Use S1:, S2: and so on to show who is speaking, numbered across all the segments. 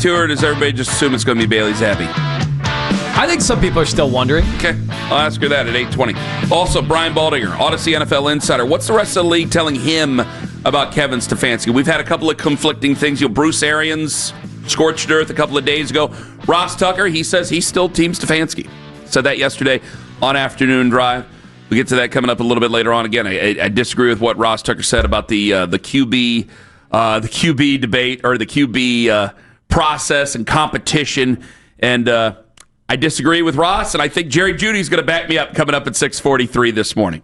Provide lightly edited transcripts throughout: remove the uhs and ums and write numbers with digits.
S1: to, or does everybody just assume it's going to be Bailey Zappi?
S2: I think some people are still wondering.
S1: Okay, I'll ask her that at 8:20. Also, Brian Baldinger, Odyssey NFL Insider. What's the rest of the league telling him about Kevin Stefanski? We've had a couple of conflicting things. Bruce Arians, scorched earth a couple of days ago. Ross Tucker, he says he's still Team Stefanski. Said that yesterday on Afternoon Drive. We'll get to that coming up a little bit later on. Again, I disagree with what Ross Tucker said about the QB debate or the QB process and competition. And I disagree with Ross, and I think Jerry Judy's going to back me up coming up at 6:43 this morning.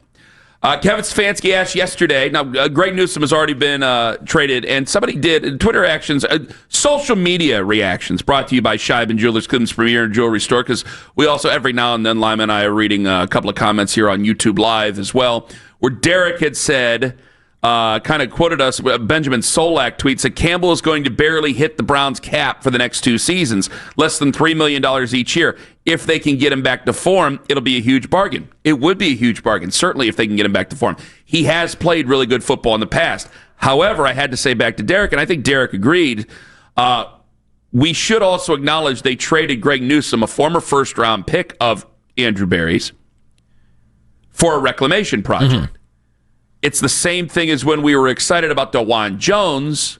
S1: Kevin Stefanski asked yesterday. Now, Greg Newsome has already been traded, and somebody did Twitter actions, social media reactions brought to you by Scheib Jewelers, Clinton's premier jewelry store, because we also, every now and then, Lyman and I are reading a couple of comments here on YouTube Live as well, where Derek had said, kind of quoted us, Benjamin Solak tweets that Campbell is going to barely hit the Browns cap for the next 2 seasons, less than $3 million each year. If they can get him back to form, it'll be a huge bargain. It would be a huge bargain, certainly if they can get him back to form. He has played really good football in the past. However, I had to say back to Derek, and I think Derek agreed, we should also acknowledge they traded Greg Newsome, a former first-round pick of Andrew Berry's, for a reclamation project. Mm-hmm. It's the same thing as when we were excited about DeJuan Jones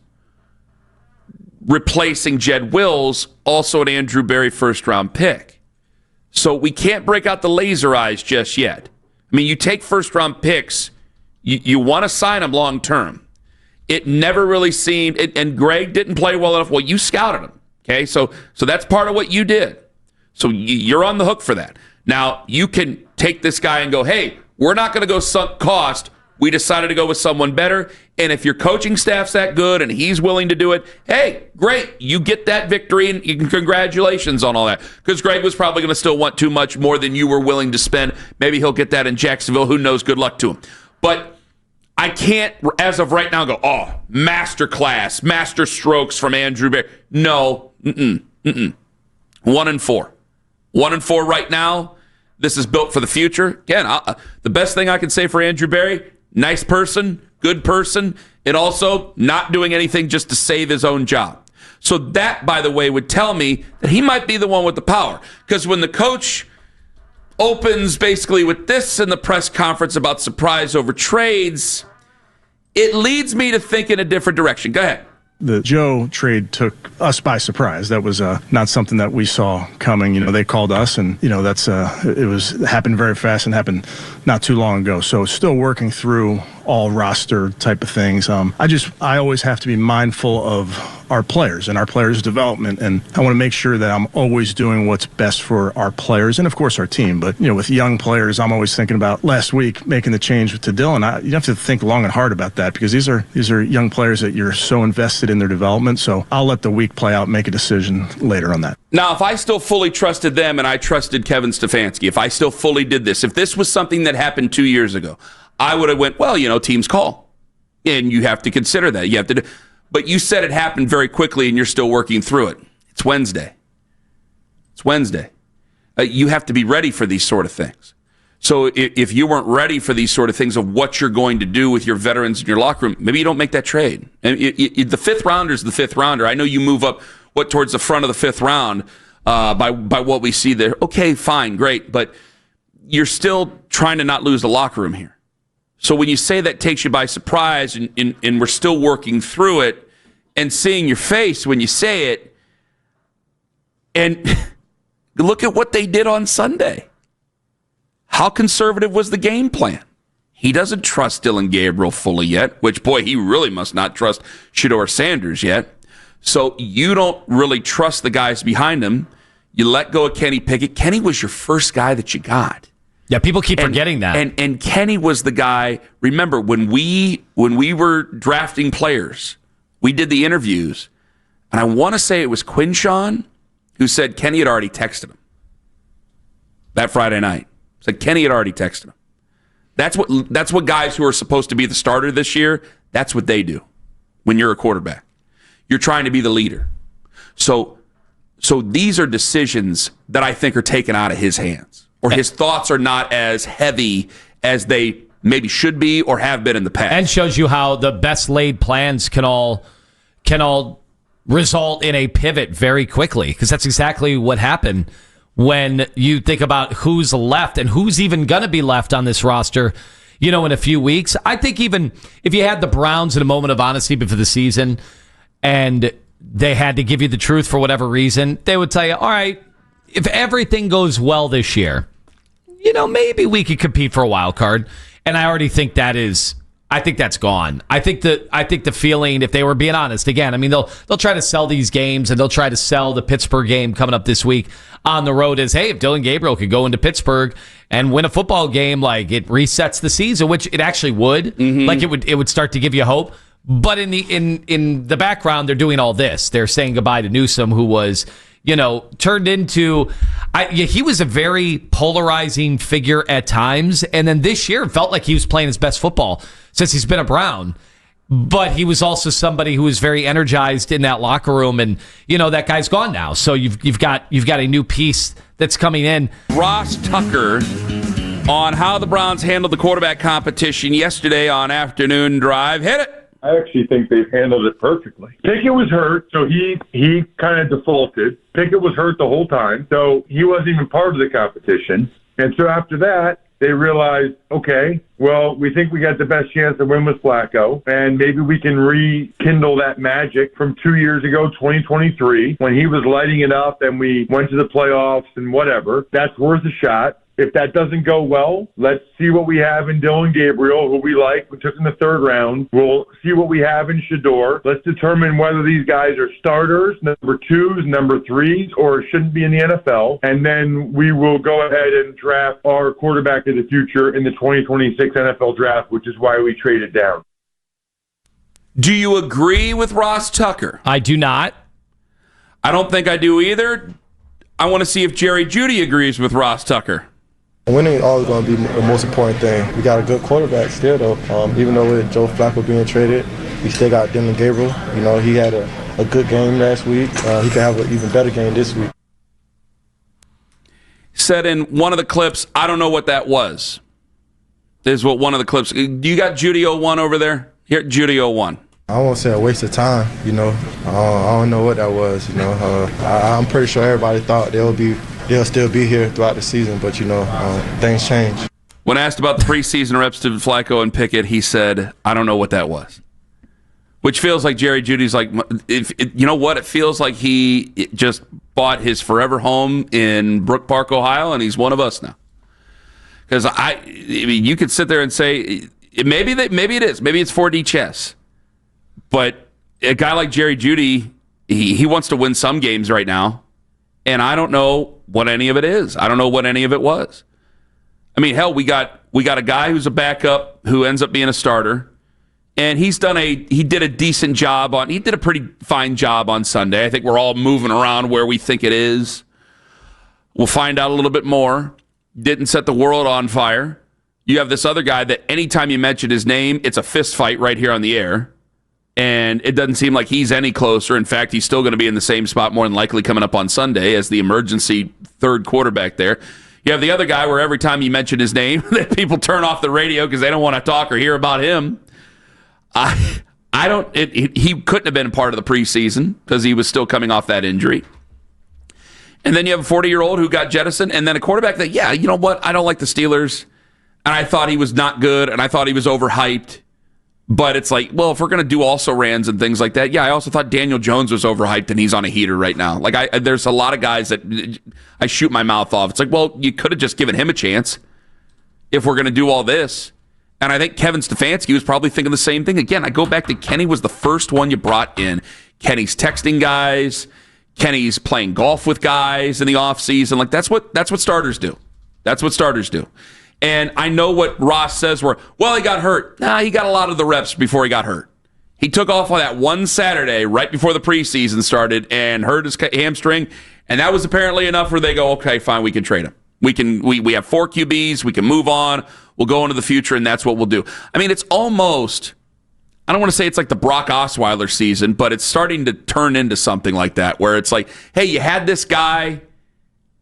S1: replacing Jed Wills, also an Andrew Berry first-round pick. So we can't break out the laser eyes just yet. I mean, you take first-round picks, you want to sign them long-term. It never really seemed, and Greg didn't play well enough. Well, you scouted him, okay? So that's part of what you did. So you're on the hook for that. Now, you can take this guy and go, hey, we're not going to go sunk cost. We decided to go with someone better, and if your coaching staff's that good and he's willing to do it, hey, great, you get that victory, and congratulations on all that. Because Greg was probably going to still want too much more than you were willing to spend. Maybe he'll get that in Jacksonville. Who knows? Good luck to him. But I can't, as of right now, go, oh, master class, master strokes from Andrew Berry. No, 1-4. 1-4 right now. This is built for the future. Again, the best thing I can say for Andrew Berry, nice person, good person, and also not doing anything just to save his own job. So that, by the way, would tell me that he might be the one with the power. Because when the coach opens basically with this in the press conference about surprise over trades, it leads me to think in a different direction. Go ahead.
S3: The Joe trade took us by surprise. That was not something that we saw coming. You know, they called us, and that's it happened very fast and happened not too long ago. So still working through all roster type of things. I always have to be mindful of our players and our players' development, and I want to make sure that I'm always doing what's best for our players and of course our team. But with young players, I'm always thinking about last week making the change to Dylan. You have to think long and hard about that because these are young players that you're so invested in their development. So I'll let the week play out, make a decision later on that.
S1: Now, if I still fully trusted them and I trusted Kevin Stefanski, if I still fully did this, if this was something that happened 2 years ago, I would have went, well, teams call. And you have to consider that. You have to but you said it happened very quickly and you're still working through it. It's Wednesday. You have to be ready for these sort of things. So if you weren't ready for these sort of things of what you're going to do with your veterans in your locker room, maybe you don't make that trade. And the fifth rounder is the fifth rounder. I know you move up towards the front of the fifth round by what we see there. Okay, fine, great. But you're still trying to not lose the locker room here. So when you say that takes you by surprise and we're still working through it and seeing your face when you say it, and look at what they did on Sunday. How conservative was the game plan? He doesn't trust Dylan Gabriel fully yet, which, boy, he really must not trust Shedeur Sanders yet. So you don't really trust the guys behind him. You let go of Kenny Pickett. Kenny was your first guy that you got.
S2: Yeah, people keep forgetting that.
S1: And Kenny was the guy. Remember when we were drafting players, we did the interviews, and I want to say it was Quinshawn who said Kenny had already texted him that Friday night. Said Kenny had already texted him. That's what guys who are supposed to be the starter this year, that's what they do when you're a quarterback. You're trying to be the leader. So these are decisions that I think are taken out of his hands. Or his thoughts are not as heavy as they maybe should be or have been in the past.
S2: And shows you how the best laid plans can all result in a pivot very quickly, because that's exactly what happened when you think about who's left and who's even going to be left on this roster, in a few weeks. I think even if you had the Browns in a moment of honesty before the season and they had to give you the truth for whatever reason, they would tell you, all right, if everything goes well this year, maybe we could compete for a wild card. And I already think I think that's gone. I think the feeling, if they were being honest, again, they'll try to sell these games, and they'll try to sell the Pittsburgh game coming up this week on the road as, hey, if Dylan Gabriel could go into Pittsburgh and win a football game, like, it resets the season, which it actually would. Mm-hmm. Like, it would start to give you hope. But in the background, they're doing all this. They're saying goodbye to Newsome, who was, turned into, he was a very polarizing figure at times. And then this year, it felt like he was playing his best football since he's been a Brown. But he was also somebody who was very energized in that locker room. And, that guy's gone now. So you've got a new piece that's coming in.
S1: Ross Tucker on how the Browns handled the quarterback competition yesterday on Afternoon Drive. Hit it.
S4: I actually think they've handled it perfectly. Pickett was hurt, so he kind of defaulted. Pickett was hurt the whole time, so he wasn't even part of the competition. And so after that, they realized, okay, well, we think we got the best chance to win with Flacco, and maybe we can rekindle that magic from 2 years ago, 2023, when he was lighting it up and we went to the playoffs and whatever. That's worth a shot. If that doesn't go well, let's see what we have in Dylan Gabriel, who we like. We took in the third round. We'll see what we have in Shador. Let's determine whether these guys are starters, number twos, number threes, or shouldn't be in the NFL. And then we will go ahead and draft our quarterback of the future in the 2026 NFL draft, which is why we traded down.
S1: Do you agree with Ross Tucker?
S2: I do not.
S1: I don't think I do either. I want to see if Jerry Jeudy agrees with Ross Tucker.
S5: Winning is always going to be the most important thing. We got a good quarterback still, though. Even though with Joe Flacco being traded, we still got Dylan Gabriel. He had a good game last week. He could have an even better game this week.
S1: Said in one of the clips, I don't know what that was. This is what one of the clips. You got Jeudy 01 over there? Here, Jeudy 01.
S5: I won't say a waste of time, I don't know what that was, I'm pretty sure everybody thought they'll still be here throughout the season, but, things change.
S1: When asked about the preseason reps to Flacco and Pickett, he said, I don't know what that was. Which feels like Jerry Judy's like, you know what? It feels like he just bought his forever home in Brook Park, Ohio, and he's one of us now. Because you could sit there and say, maybe it is. Maybe it's 4D chess. But a guy like Jerry Jeudy, he wants to win some games right now, and I don't know what any of it is. I don't know what any of it was. Hell, we got a guy who's a backup who ends up being a starter, and he did a decent job he did a pretty fine job on Sunday. I think we're all moving around where we think it is. We'll find out a little bit more. Didn't set the world on fire. You have this other guy that anytime you mention his name, it's a fist fight right here on the air. And it doesn't seem like he's any closer. In fact, he's still going to be in the same spot more than likely coming up on Sunday as the emergency third quarterback there. You have the other guy where every time you mention his name, that people turn off the radio because they don't want to talk or hear about him. He couldn't have been part of the preseason because he was still coming off that injury. And then you have a 40-year-old who got jettisoned, and then a quarterback that, you know what? I don't like the Steelers, and I thought he was not good, and I thought he was overhyped. But it's like, well, if we're going to do also-rans and things like that, I also thought Daniel Jones was overhyped, and he's on a heater right now. Like, there's a lot of guys that I shoot my mouth off. It's like, well, you could have just given him a chance if we're going to do all this. And I think Kevin Stefanski was probably thinking the same thing. Again, I go back to Kenny was the first one you brought in. Kenny's texting guys. Kenny's playing golf with guys in the offseason. Like, that's what starters do. That's what starters do. And I know what Ross says where, well, he got hurt. Nah, he got a lot of the reps before he got hurt. He took off on that one Saturday right before the preseason started and hurt his hamstring, and that was apparently enough where they go, okay, fine, we can trade him. We have 4 QBs. We can move on. We'll go into the future, and that's what we'll do. It's almost, I don't want to say it's like the Brock Osweiler season, but it's starting to turn into something like that where it's like, hey, you had this guy,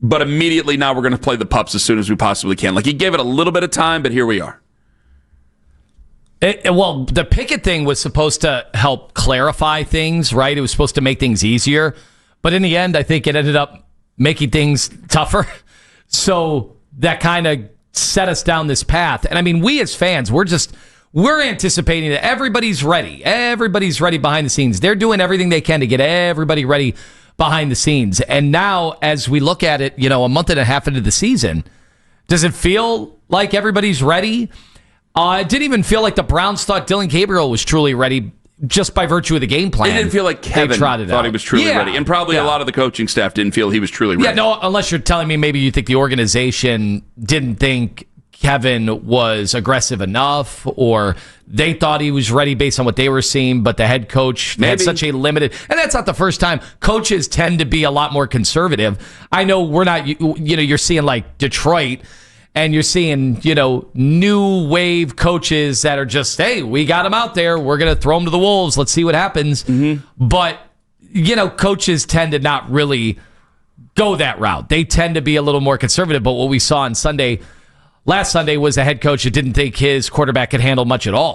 S1: but immediately now we're going to play the pups as soon as we possibly can. Like, he gave it a little bit of time, but here we are.
S2: Well, the Pickett thing was supposed to help clarify things, right? It was supposed to make things easier. But in the end, I think it ended up making things tougher. So that kind of set us down this path. And I mean, we as fans, we're anticipating that everybody's ready. Everybody's ready behind the scenes. They're doing everything they can to get everybody ready behind the scenes. And now, as we look at it, a month and a half into the season, does it feel like everybody's ready? It didn't even feel like the Browns thought Dylan Gabriel was truly ready just by virtue of the game plan.
S1: It didn't feel like Kevin thought he was truly ready. And probably a lot of the coaching staff didn't feel he was truly ready.
S2: Yeah, no, unless you're telling me maybe you think the organization didn't think Kevin was aggressive enough, or they thought he was ready based on what they were seeing, but the head coach had such a limited, and that's not the first time. Coaches tend to be a lot more conservative. I know we're not, you're seeing like Detroit, and you're seeing, new wave coaches that are just, hey, we got him out there. We're going to throw him to the wolves. Let's see what happens. Mm-hmm. But, coaches tend to not really go that route. They tend to be a little more conservative. But what we saw on last Sunday, was a head coach that didn't think his quarterback could handle much at all.